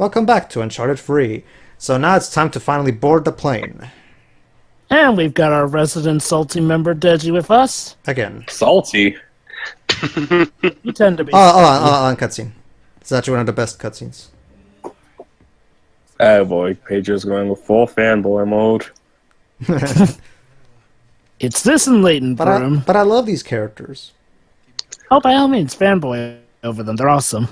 Welcome back to Uncharted 3. So now it's time to finally board the plane. And we've got our resident salty member Deji with us. Again. Salty? You tend to be Oh, cutscene. It's actually one of the best cutscenes. Oh boy, Pedro's going with full fanboy mode. It's this in Leighton Broom. But I love these characters. Oh, by all means, fanboy over them. They're awesome.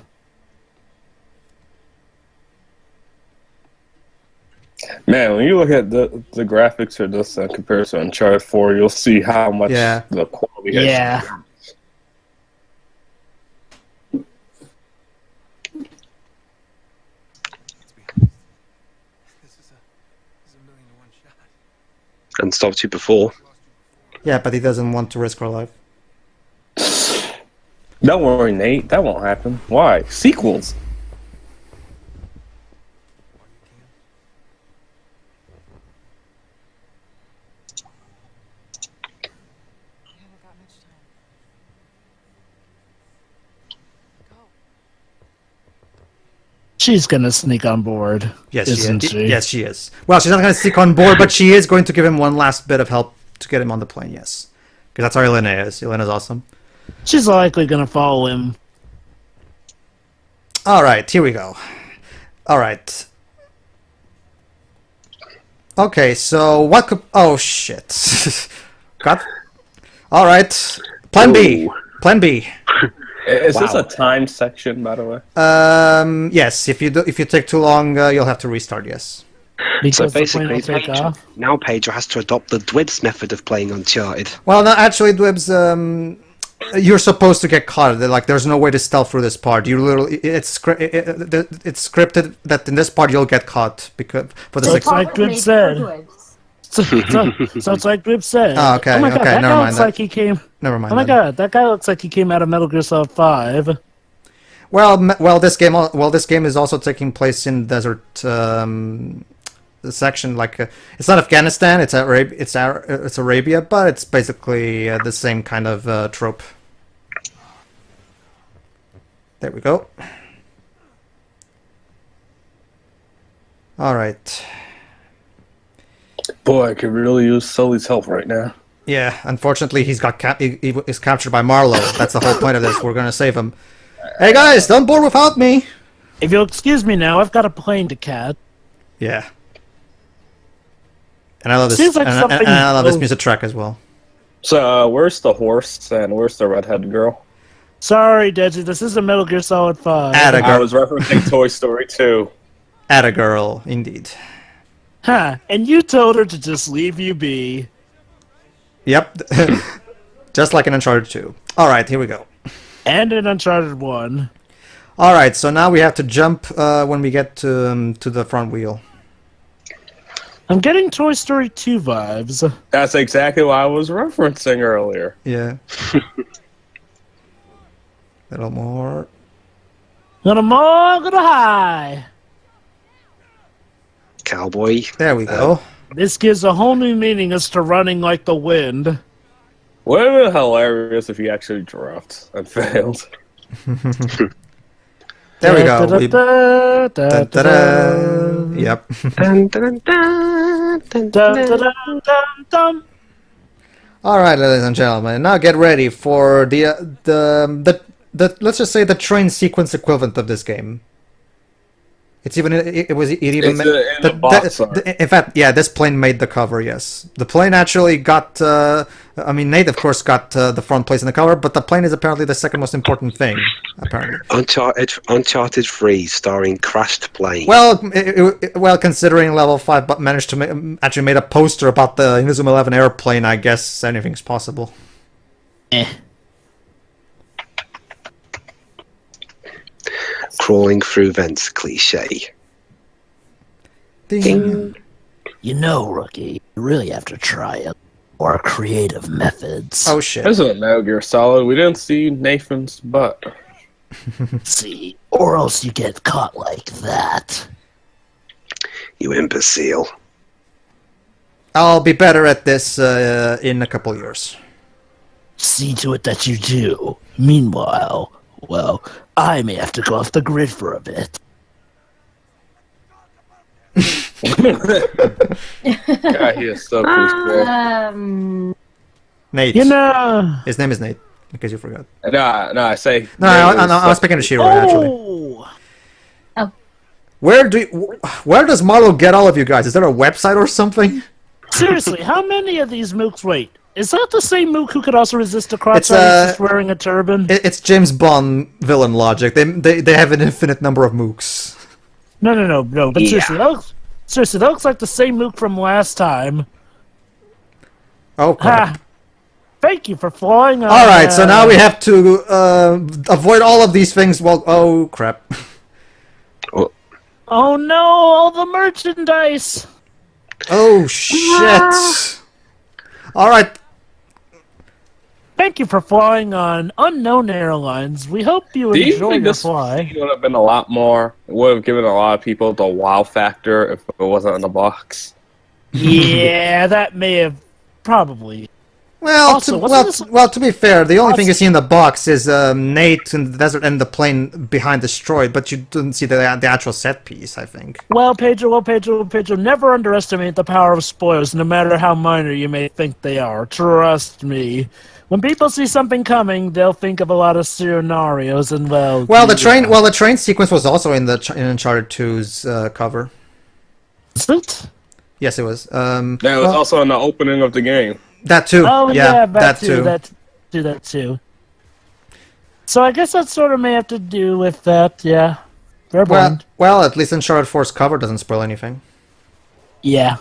Man, when you look at the graphics for this compared to Uncharted 4, you'll see how much the quality has changed. And stopped you before. Yeah, but he doesn't want to risk our life. Don't worry, Nate. That won't happen. Why? Sequels. She's gonna sneak on board. Yes, isn't she? Yes, she is. Well, she's not going to sneak on board, but she is going to give him one last bit of help to get him on the plane, yes. Because that's how Elena is. Elena's awesome. She's likely gonna follow him. Alright, here we go. Alright. Okay, so what could... Oh, shit. God. Alright. Plan B. Plan B. Is this a time section, by the way? Yes. If you take too long, you'll have to restart. Yes. Because So the plane will basically, take off. now Pedro has to adopt the Dwibs method of playing Uncharted. Well, no, actually, Dwibs, you're supposed to get caught. Like, there's no way to stealth through this part. You literally, it's scripted that in this part you'll get caught because for the So it's like Dwibs said. So it's like Dwibs said. Oh, okay, Oh my God, okay, that never guy mind looks that. like he came. Never mind. Oh my then. God, that guy looks like he came out of Metal Gear Solid 5. Well, this game is also taking place in desert section. Like, it's not Afghanistan. It's Arabia, but it's basically the same kind of trope. There we go. All right. Boy, I could really use Sully's help right now. Yeah, unfortunately, he is captured by Marlowe. That's the whole point of this. We're gonna save him. Hey guys, don't board without me. If you'll excuse me now, I've got a plane to catch. Yeah. And I love this. Seems like and something- I love this music track as well. So, where's the horse and where's the redhead girl? Sorry, Deji, this is a Metal Gear Solid 5. Atta I girl. was referencing Toy Story 2. Atta girl, indeed. Huh, and you told her to just leave you be. Yep. Just like in Uncharted 2. Alright, here we go. And in Uncharted 1. Alright, so now we have to jump when we get to the front wheel. I'm getting Toy Story 2 vibes. That's exactly what I was referencing earlier. Yeah. Little more. Gonna more, gonna high. Cowboy. There we go. This gives a whole new meaning as to running like the wind. Would have been hilarious if he actually dropped and failed. There we go. Da-da-da-da-da-da. Yep. Dun, dun, dun, dun, dun, dun. Dum-da-dum-dum-dum. Alright, ladies and gentlemen, now get ready for the let's just say the train sequence equivalent of this game. It's even it even It's in the box art. in fact, yeah, this plane made the cover. Yes, the plane actually got. I mean, Nate of course got the front place in the cover, but the plane is apparently the second most important thing. Apparently, Uncharted 3 starring crashed plane. well, well, considering Level 5, but managed to actually made a poster about the Inazuma 11 airplane. I guess anything's possible. Crawling through vents cliche. Ding. You know, rookie, you really have to try it. Or creative methods. Oh shit. This isn't Metal Gear Solid. We didn't see Nathan's butt. See, or else you get caught like that. You imbecile. I'll be better at this in a couple years. See to it that you do. Meanwhile, well, I may have to go off the grid for a bit. God, he is so cool. Nate. You know. His name is Nate, in case you forgot. No, I say. No, I was speaking to Shiro, actually. Oh. Where does Marlo get all of you guys? Is there a website or something? Seriously, how many of these mooks? Wait, is that the same mook who could also resist a crotch It's, just wearing a turban? It's James Bond villain logic. They have an infinite number of mooks. No. But seriously, that looks like the same mook from last time. Oh, crap. Thank you for flying on. Alright, so now we have to avoid all of these things while... Oh, crap. Oh no, all the merchandise! Oh, shit. Alright. Thank you for flying on Unknown Airlines. We hope you Do you enjoy think your this fly. would have been a lot more? It would have given a lot of people the wow factor if it wasn't in the box. Yeah, that may have probably. Well, Also, to be fair, the only thing you see in the box is Nate in the desert and the plane behind destroyed, but you didn't see the actual set piece, I think. Well, Pedro, never underestimate the power of spoilers, no matter how minor you may think they are. Trust me. When people see something coming, they'll think of a lot of scenarios, and well. The train sequence was also in Uncharted 2's cover. Is it? Yes, it was. That was also in the opening of the game. That too. Oh yeah, that too. That too. So I guess that sort of may have to do with that. Yeah. Fair point. Well, at least Uncharted 4's cover doesn't spoil anything. Yeah.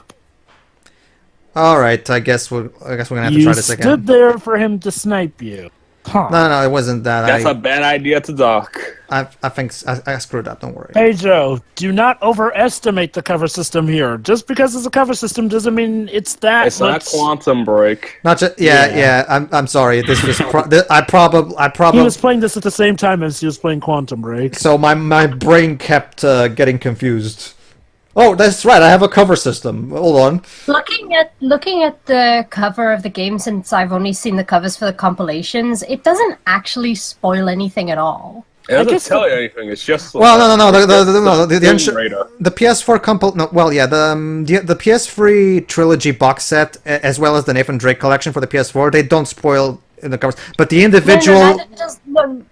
All right, I guess we're gonna have to try this again. You stood there for him to snipe you. Huh. No, it wasn't that. That's a bad idea to dock. I think I screwed up. Don't worry. Pedro, do not overestimate the cover system here. Just because it's a cover system doesn't mean it's that. It's not Quantum Break. Not just yeah. I'm sorry. This was I probably. He was playing this at the same time as he was playing Quantum Break. So my brain kept getting confused. Oh, that's right. I have a cover system. Hold on. Looking at the cover of the game, since I've only seen the covers for the compilations, it doesn't actually spoil anything at all. It doesn't tell you anything. It's just no. The PS4 the PS3 trilogy box set, as well as the Nathan Drake collection for the PS4, they don't spoil in the covers. But the individual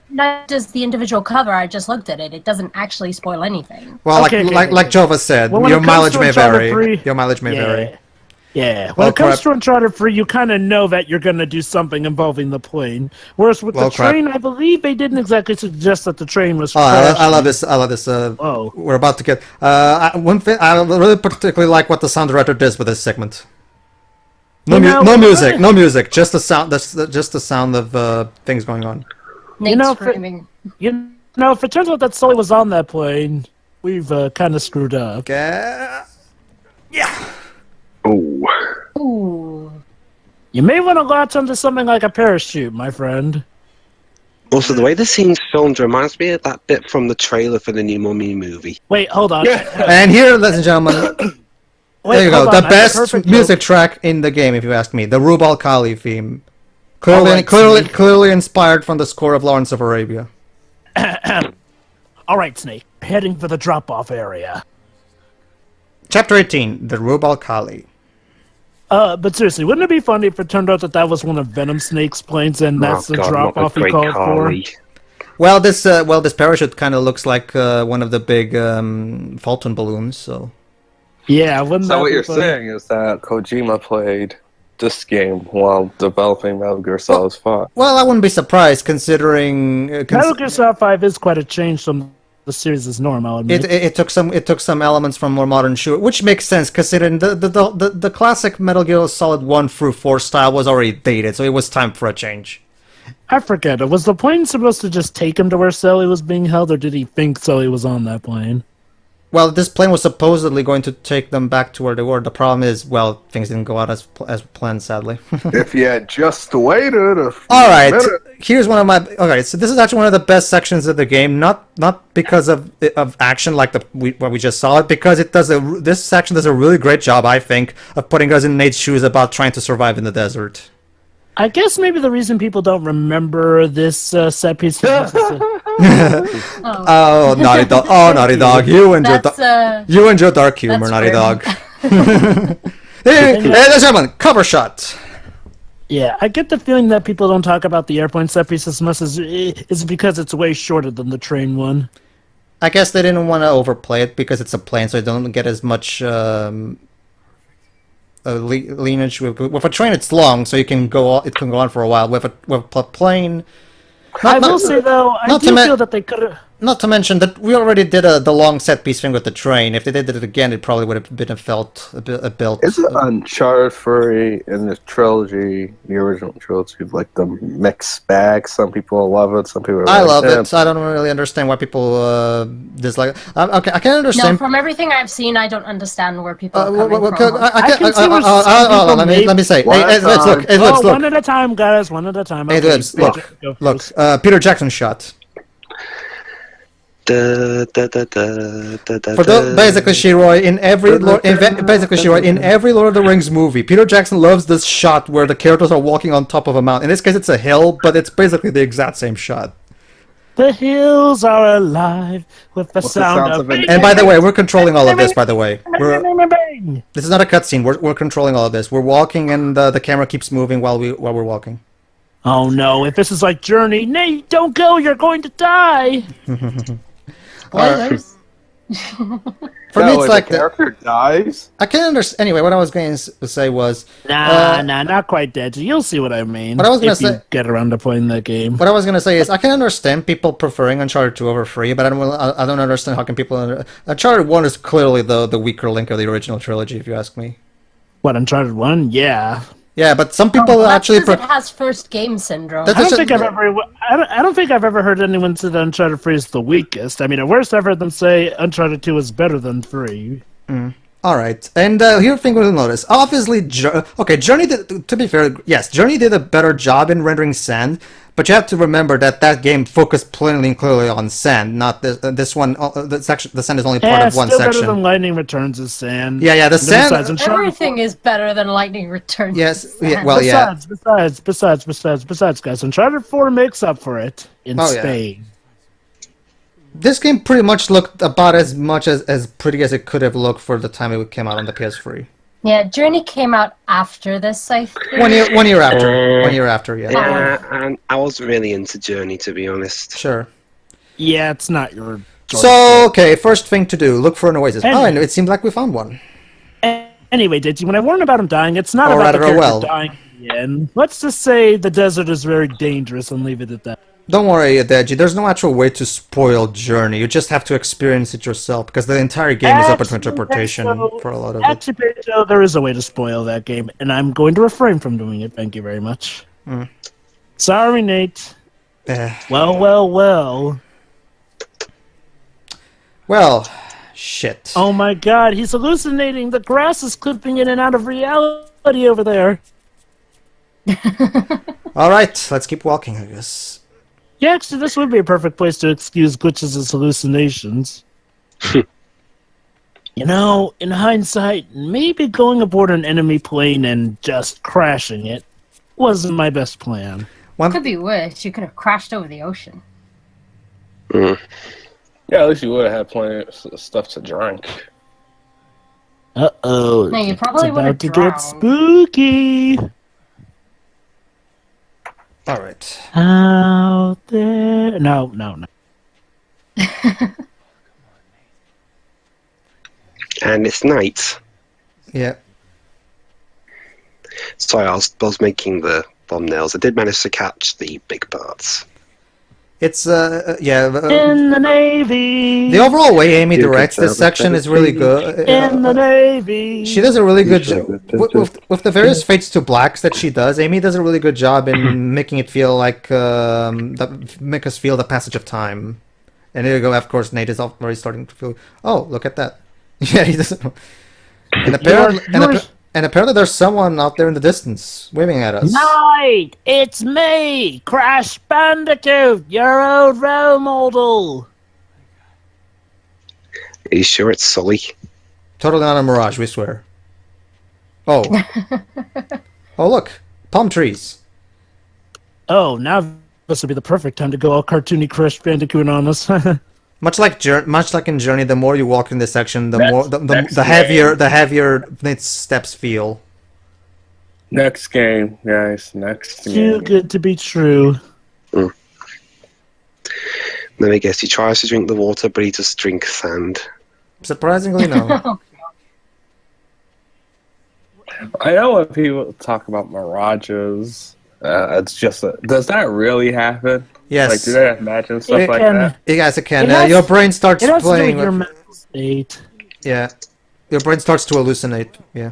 not just the individual cover. I just looked at it. It doesn't actually spoil anything. Well, like Jova said, your mileage may vary. Your mileage may vary. Yeah, when it comes to Uncharted 3, you kind of know that you're going to do something involving the plane. Whereas with the train, I believe they didn't exactly suggest that the train was crashing. I love this. We're about to get... one thing, I really particularly like what the sound director does with this segment. No music, just the sound. Just the sound of things going on. Screaming. If it turns out that Sully was on that plane, we've kind of screwed up. Yeah. Ooh. You may want to latch onto something like a parachute, my friend. Also, the way the scene's filmed reminds me of that bit from the trailer for the new Mummy movie. Wait, hold on. And here, ladies and gentlemen, there you go. The best music track in the game, if you ask me. The Rub al-Khali theme. Clearly inspired from the score of Lawrence of Arabia. Alright, Snake. Heading for the drop-off area. Chapter 18, The Rub al-Khali. But seriously, wouldn't it be funny if it turned out that was one of Venom Snake's planes and that's the drop-off he called for? Well, this parachute kind of looks like one of the big Fulton balloons, so... Yeah, wouldn't So what you're saying is that Kojima played this game while developing Metal Gear Solid 5. Well, I wouldn't be surprised considering... Metal Gear Solid 5 is quite a change from the series' norm, I'll admit. It took some elements from more modern shooter, which makes sense considering the classic Metal Gear Solid 1 through 4 style was already dated, so it was time for a change. I forget, was the plane supposed to just take him to where Sully was being held, or did he think Sully was on that plane? Well, this plane was supposedly going to take them back to where they were. The problem is, well, things didn't go out as planned, sadly. If you had just waited a few minutes. Here's one of my... Okay, so this is actually one of the best sections of the game, not because of action like what we just saw, because this section does a really great job, I think, of putting us in Nate's shoes about trying to survive in the desert. I guess maybe the reason people don't remember this set piece is Oh, Naughty Dog! Oh, Naughty Dog! You and your dark humor, that's Naughty Dog. Hey, there's someone. Cover shot. Yeah, I get the feeling that people don't talk about the airplane set piece as much as it's because it's way shorter than the train one. I guess they didn't want to overplay it because it's a plane, so it don't get as much lineage. With a train, it's long, so it can go on for a while. With a plane, I will say though, I do feel that they could have. Not to mention that we already did the long set piece thing with the train. If they did it again, it probably would have been felt a built. Is it Uncharted 3 in the trilogy, the original trilogy, like the mixed bag? Some people love it, some people. I love it. I don't really understand why people dislike it. Okay, I can understand. No, from everything I've seen, I don't understand where people are coming from. Let me say. Hey, let's look. One at a time, guys. One at a time. Hey, Okay, look. Peter Jackson shot. Basically, Shiroi, in every Lord of the Rings movie, Peter Jackson loves this shot where the characters are walking on top of a mountain. In this case, it's a hill, but it's basically the exact same shot. The hills are alive with the sound of it. And by the way, we're controlling all of this. By the way, this is not a cutscene. We're controlling all of this. We're walking, and the camera keeps moving while we're walking. Oh no! If this is like Journey, Nate, don't go! You're going to die. Spoilers. For me, it's like the character dies. I can understand. Anyway, what I was going to say was, nah, not quite dead. You'll see what I mean. What I was going to say, you get around to playing that game. What I was going to say is, I can understand people preferring Uncharted 2 over 3, but I don't understand how can people. Uncharted 1 is clearly the weaker link of the original trilogy, if you ask me. What, Uncharted 1? Yeah. Yeah, but some people actually. It has first game syndrome. I don't think I've ever heard anyone say that Uncharted 3 is the weakest. I mean, at worst, I've heard them say Uncharted 2 is better than 3. All right, and here the thing we'll notice. Obviously, Journey did. To be fair, yes, Journey did a better job in rendering sand. But you have to remember that game focused plainly and clearly on sand, not this one. The sand is only part of one section. Better than Lightning Returns is sand. Yeah, the sand. Everything is better than Lightning Returns. Yes, Besides, guys, Uncharted 4 makes up for it in Spain. This game pretty much looked about as pretty as it could have looked for the time it came out on the PS3. Yeah, Journey came out after this, I think. 1 year after. 1 year after, yeah. Yeah, and I wasn't really into Journey, to be honest. Sure. Yeah, it's not your choice. So, okay, first thing to do, look for an oasis. And it seemed like we found one. Anyway, when I warned about him dying, it's not about the character dying in the end. Let's just say the desert is very dangerous and leave it at that. Don't worry, Deji. There's no actual way to spoil Journey. You just have to experience it yourself, because the entire game is open to interpretation for a lot of it. Actually, Pedro, there is a way to spoil that game, and I'm going to refrain from doing it. Thank you very much. Sorry, Nate. Well. Well, shit. Oh my god, he's hallucinating. The grass is clipping in and out of reality over there. Alright, let's keep walking, I guess. Yeah, actually, this would be a perfect place to excuse glitches as hallucinations. You know, in hindsight, maybe going aboard an enemy plane and just crashing it wasn't my best plan. Could be worse. You could have crashed over the ocean. Yeah, at least you would have had plenty of stuff to drink. Uh-oh. No, you probably would have drowned. It's about to get spooky. All right. Out there. No. And it's night. Yeah. Sorry, I was making the thumbnails. I did manage to catch the big parts. It's, in the Navy. The overall way Amy directs this section is really good. In the Navy. She does a really good job. With the various fades to blacks that she does, Amy does a really good job in making it feel like, make us feel the passage of time. And there you go, of course, Nate is already starting to feel, oh, look at that. Yeah, he doesn't. And apparently there's someone out there in the distance waving at us. Night! It's me! Crash Bandicoot, your old role model! Are you sure it's Sully? Totally not a mirage, we swear. Oh. Oh, look. Palm trees. Oh, now this would be the perfect time to go all cartoony Crash Bandicoot on us. Much like in Journey, the more you walk in this section, the Next- more the next heavier its steps feel. Next game, guys. Next Too game. good to be true. Then I guess he tries to drink the water, but he just drinks sand. Surprisingly, no. I know when people talk about mirages, it's just does that really happen? Yes. Like, do they imagine stuff It like can. that? You guys, it can. It has- Your brain starts It has to do playing. with your with- mental state. yeah, your brain starts to hallucinate. Yeah.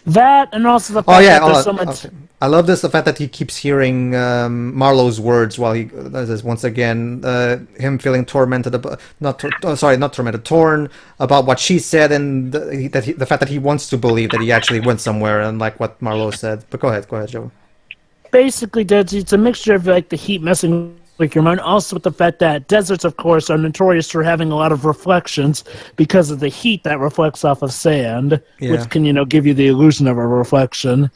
That and also the fact Oh yeah. that there's so much. Okay. I love this. The fact that he keeps hearing Marlowe's words while he does this once again. Him feeling tormented about not tormented, torn about what she said, and the fact that he wants to believe that he actually went somewhere, and like what Marlowe said. But go ahead, Joe. Basically, it's a mixture of like the heat messing with your mind, also with the fact that deserts, of course, are notorious for having a lot of reflections because of the heat that reflects off of sand, Yeah. which can, give you the illusion of a reflection.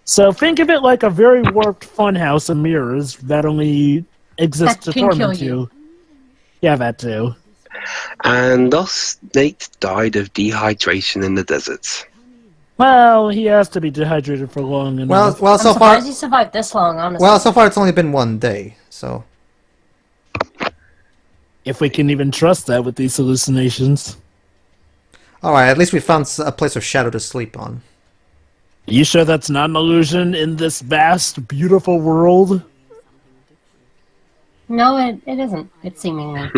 So think of it like a very warped funhouse of mirrors that only exists That to can kill torment you. Yeah, that too. And thus, Nate died of dehydration in the deserts. Well, he has to be dehydrated for long enough. Well, I'm so far, surprised he survived this long, honestly. well, so far it's only been 1 day. So If we can even trust that with these hallucinations. all right, at least we found a place of shadow to sleep on. You sure that's not an illusion in this vast, beautiful world? No, it isn't. It's seemingly.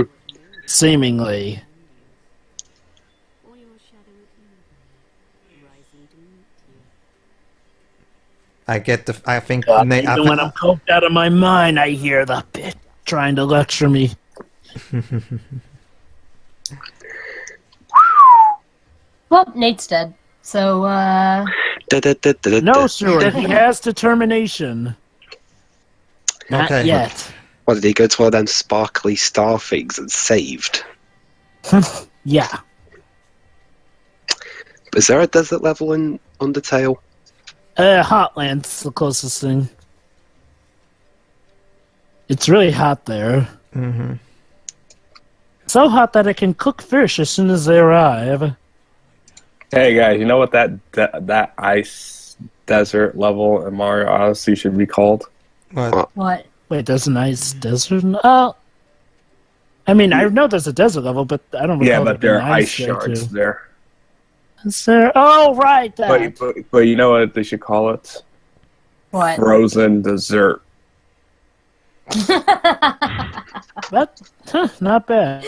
Seemingly. I think God, Nate. even when I'm coked out of my mind, I hear the bit trying to lecture me. Well, Nate's dead. So, No, sir, he has determination. Not Okay. yet. What, did he go to one of them sparkly star things and saved? Yeah. Is there a desert level in Undertale? Hotland's the closest thing. It's really hot there. Mm-hmm. So hot that it can cook fish as soon as they arrive. Hey guys, you know what that ice desert level in Mario Odyssey should be called? what? Wait, there's an ice desert? Oh. I mean, I know there's a desert level, but I don't recall Yeah, there but there being are ice there, shards too. there. Is there? Oh, right, that. But you know what they should call it? What? Frozen dessert. That, not bad.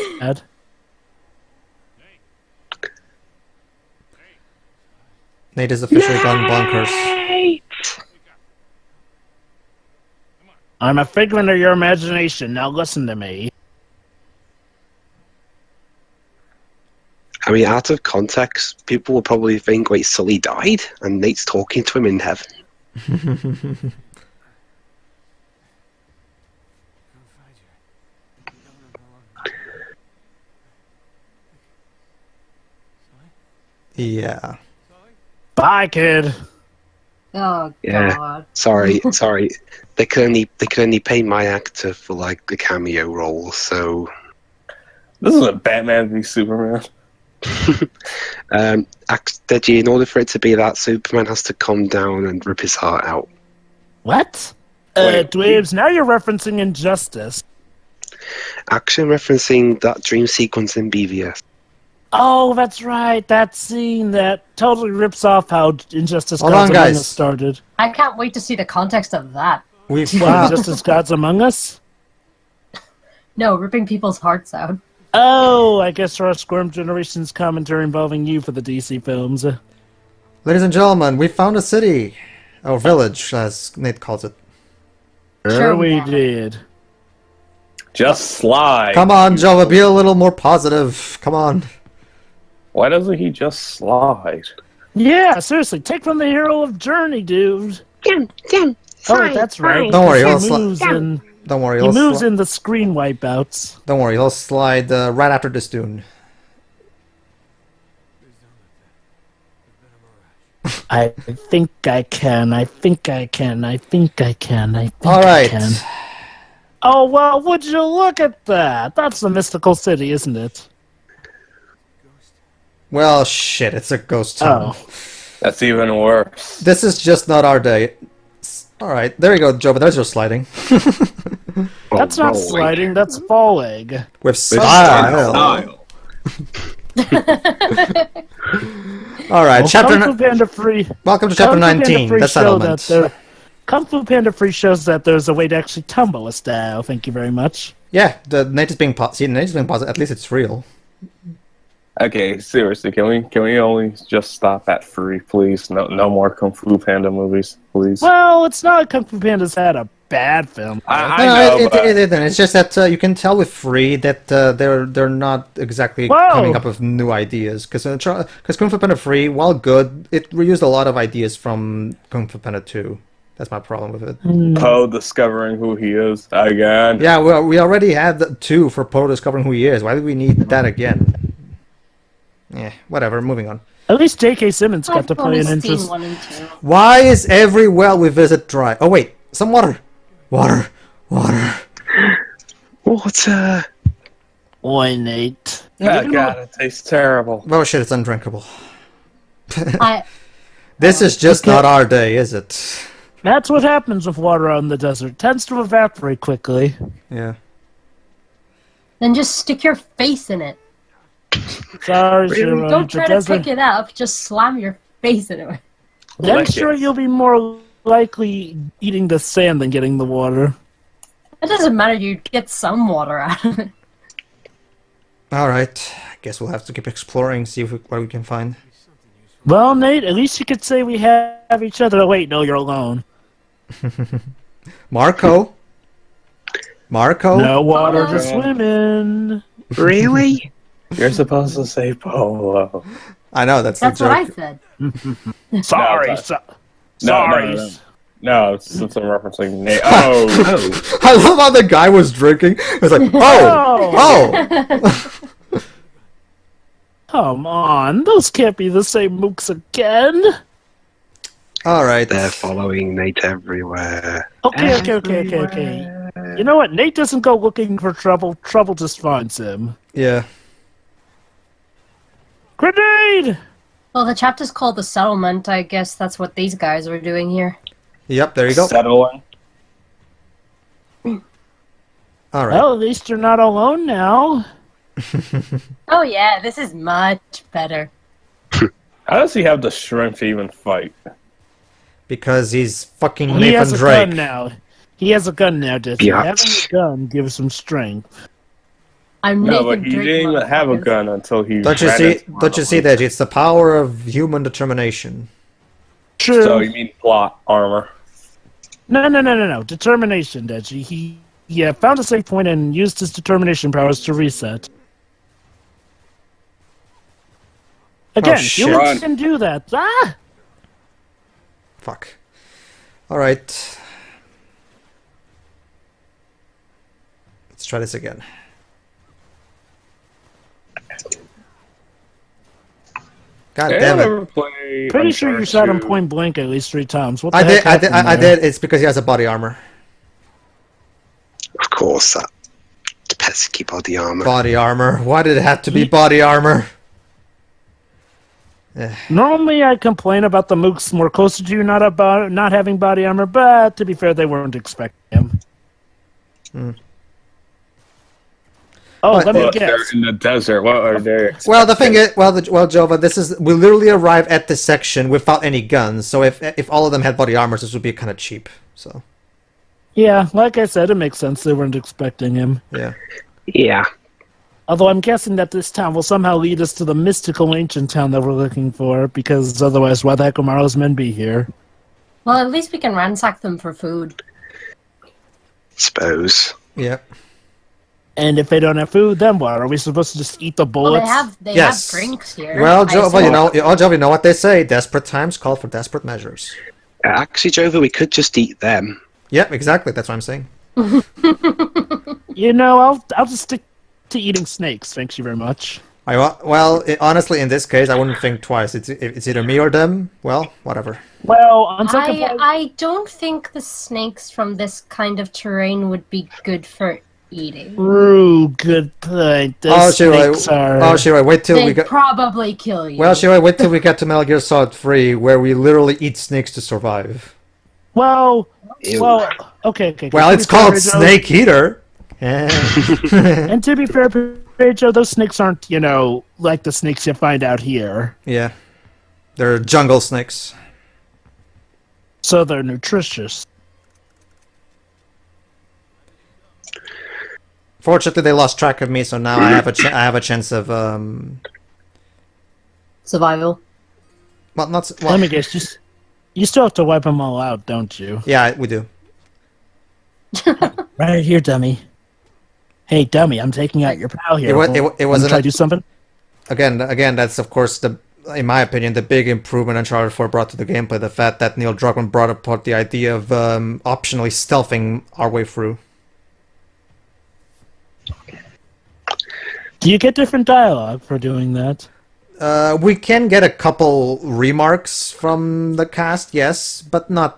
Nate is officially gone bonkers. I'm a figment of your imagination. Now listen to me. I mean, out of context, people will probably think, wait, Sully died? And Nate's talking to him in heaven. Yeah. Bye, kid. Oh, Yeah. God. Sorry. They could only pay my actor for like the cameo role, so This is a Batman v Superman. Deji, in order for it to be that, Superman has to come down and rip his heart out. What? Wait. Dweebs, now you're referencing Injustice. Actually, referencing that dream sequence in BVS. Oh, that's right. That scene that totally rips off how Injustice Hold Gods on, Among guys. Us started. I can't wait to see the context of that. We What, found. Injustice Gods Among Us? No, ripping people's hearts out. Oh, I guess our Squirm Generations commentary involving you for the DC films. Ladies and gentlemen, we found a city. Or village, as Nate calls it. Sure we yeah. did. Just slide. Come on, Jova, be a little more positive. Come on. Why doesn't he just slide? Yeah, seriously, take from the hero of Journey, dude. Jim, Oh, that's right. Don't worry, he he'll sli- moves in. Don't worry, He he'll moves sli- in the screen wipeouts. Don't worry, he'll slide right after this tune. I think I can. I think I can. I think I can. I think All I right. can. Oh, well, would you look at that? That's the mystical city, isn't it? Well, shit, it's a ghost town. Oh. That's even worse. This is just not our day. Alright, there you go, Joe, but there's your sliding. That's not rolling. sliding, that's falling. With style. Style. Alright, Well, chapter... Kung Fu Panda Free. Welcome to chapter Kung Fu Panda 19, Free the show that settlement. Kung Fu Panda Free shows that there's a way to actually tumble a style. Thank you very much. Yeah, the Nate is being positive. Nate is being positive. At least it's real. Okay, seriously, can we only just stop at free, please? No more Kung Fu Panda movies, please. Well, it's not like Kung Fu Panda's had a bad film. I No, know, but it isn't. It's just that you can tell with Free that they're not exactly Whoa. coming up with new ideas. Because Kung Fu Panda Free, while good, it reused a lot of ideas from Kung Fu Panda 2. That's my problem with it. Poe discovering who he is again. Yeah, well, we already had the 2 for Poe discovering who he is. Why do we need that again? Yeah, whatever. Moving on. At least J.K. Simmons got to I've play only an seen interest. 1 and 2. Why is every well we visit dry? Oh wait, some water. Water. Water. Boy, Nate. Oh, God, it tastes terrible. Oh shit, it's undrinkable. I, This is just not our day, is it? That's what happens with water out in the desert. It tends to evaporate quickly. Yeah. then just stick your face in it. Sorry, Zero. Don't the try to desert. pick it up. Just slam your face into it. Then Lick sure it. you'll be more likely eating the sand than getting the water. It doesn't matter. You get some water out of it. Alright. I guess we'll have to keep exploring, see what we can find. Well, Nate, at least you could say we have each other. Oh, wait, no, you're alone. Marco? No water to God. swim in. Really? You're supposed to say Polo. I know, that's That's the what I joke. said. Sorry, but- sorry. No, since I'm referencing Nate. Oh, I love how the guy was drinking. It was like, oh! Come on, those can't be the same mooks again. Alright. They're following Nate everywhere. Okay. You know what? Nate doesn't go looking for trouble. Trouble just finds him. Yeah. Grenade! Well, the chapter's called The Settlement. I guess that's what these guys were doing here. Yep, there you go. settling. Alright. Well, at least you're not alone now. Oh yeah, this is much better. How does he have the strength to even fight? Because he's fucking He Nathan has a Drake. gun now. He has a gun now, does he? Yeah. Having a gun gives him strength. I'm No, Nathan but he Drake, didn't even have a motherfuckers. gun until he. Don't you ran see? into Don't you see that? It's the power of human determination. True. So you mean plot armor? No. Determination, Deji. He found a safe point and used his determination powers to reset. Again, shit. humans Run. can do that. Ah! Fuck. Alright. Let's try this again. God Hey, damn I it. never played Pretty sure you shot him Uncharted. point blank at least 3 times. What the I heck did. I happened there? did. It's because he has a body armor. Of course, that pesky body armor. Body armor. Why did it have to be body armor? Normally, I complain about the mooks more closer to you not having body armor, but to be fair, they weren't expecting him. Oh, But- let me But they're guess. in the desert. What are they? Well, the thing is, well, Jova, this is we literally arrive at this section without any guns. So if all of them had body armors, this would be kind of cheap. So Yeah, like I said, it makes sense they weren't expecting him. yeah. Yeah. Although I'm guessing that this town will somehow lead us to the mystical ancient town that we're looking for, because otherwise, why the heck would Marlo's men be here? Well, at least we can ransack them for food. Suppose. Yeah. And if they don't have food, then what? Are we supposed to just eat the Well, bullets? they Yes. have drinks here. Well, I Jova, assume. you know what they say: desperate times call for desperate measures. Actually, Jova, we could just eat them. Yep, exactly. That's what I'm saying. You know, I'll just stick to eating snakes. Thank you very much. Honestly, in this case, I wouldn't think twice. It's either me or them. Well, whatever. Well, on second thought, I don't think the snakes from this kind of terrain would be good for eating. Ooh, good point. The Shiroi, wait till we They'd get. probably kill you. Well, Shiroi, wait till we get to Metal Gear Solid 3, where we literally eat snakes to survive. Well, Ew. okay. Well, it's called Snake Eater. And to be fair, Pedro, those snakes aren't, like the snakes you find out here. Yeah, they're jungle snakes. So they're nutritious. Fortunately, they lost track of me, so now I have a chance of Survival. Well, not. Let Well, me guess, you still have to wipe them all out, don't you? yeah, we do. Right here, dummy. Hey, dummy, I'm taking out your pal here. It wasn't. Try to do something? Again, that's of course in my opinion, the big improvement Uncharted 4 brought to the gameplay. The fact that Neil Druckmann brought up the idea of optionally stealthing our way through. Do you get different dialogue for doing that? We can get a couple remarks from the cast, yes, but no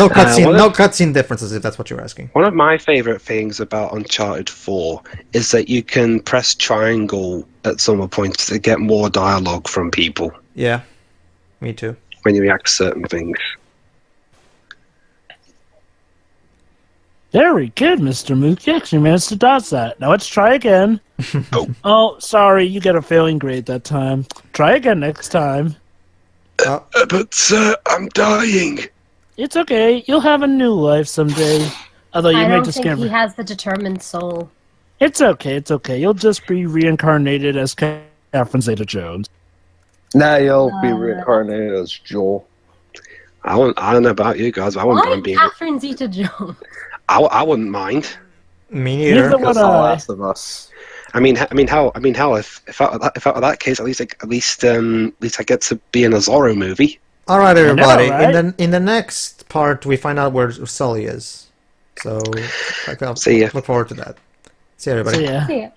cutscene differences, if that's what you're asking. One of my favourite things about Uncharted 4 is that you can press triangle at some points to get more dialogue from people Yeah, me too. when you react to certain things. Very good, Mr. Mook. You actually managed to dodge that. Now let's try again. Oh, sorry, you get a failing grade that time. Try again next time. But sir, I'm dying. It's okay. You'll have a new life someday. Although you I may don't just think get... he has the determined soul. It's okay. You'll just be reincarnated as Catherine Zeta-Jones. Now you'll be reincarnated as Joel. I don't know about you guys, but I wouldn't Why mind being. Catherine Zeta-Jones? I wouldn't mind. Me Neither neither. would That's the I. Last of Us. I mean, if out of that case, at least I get to be in a Zorro movie. All right, everybody. right? In the next part, we find out where Sully is. So, See ya. Look forward to that. See you, everybody. So, yeah. Yeah.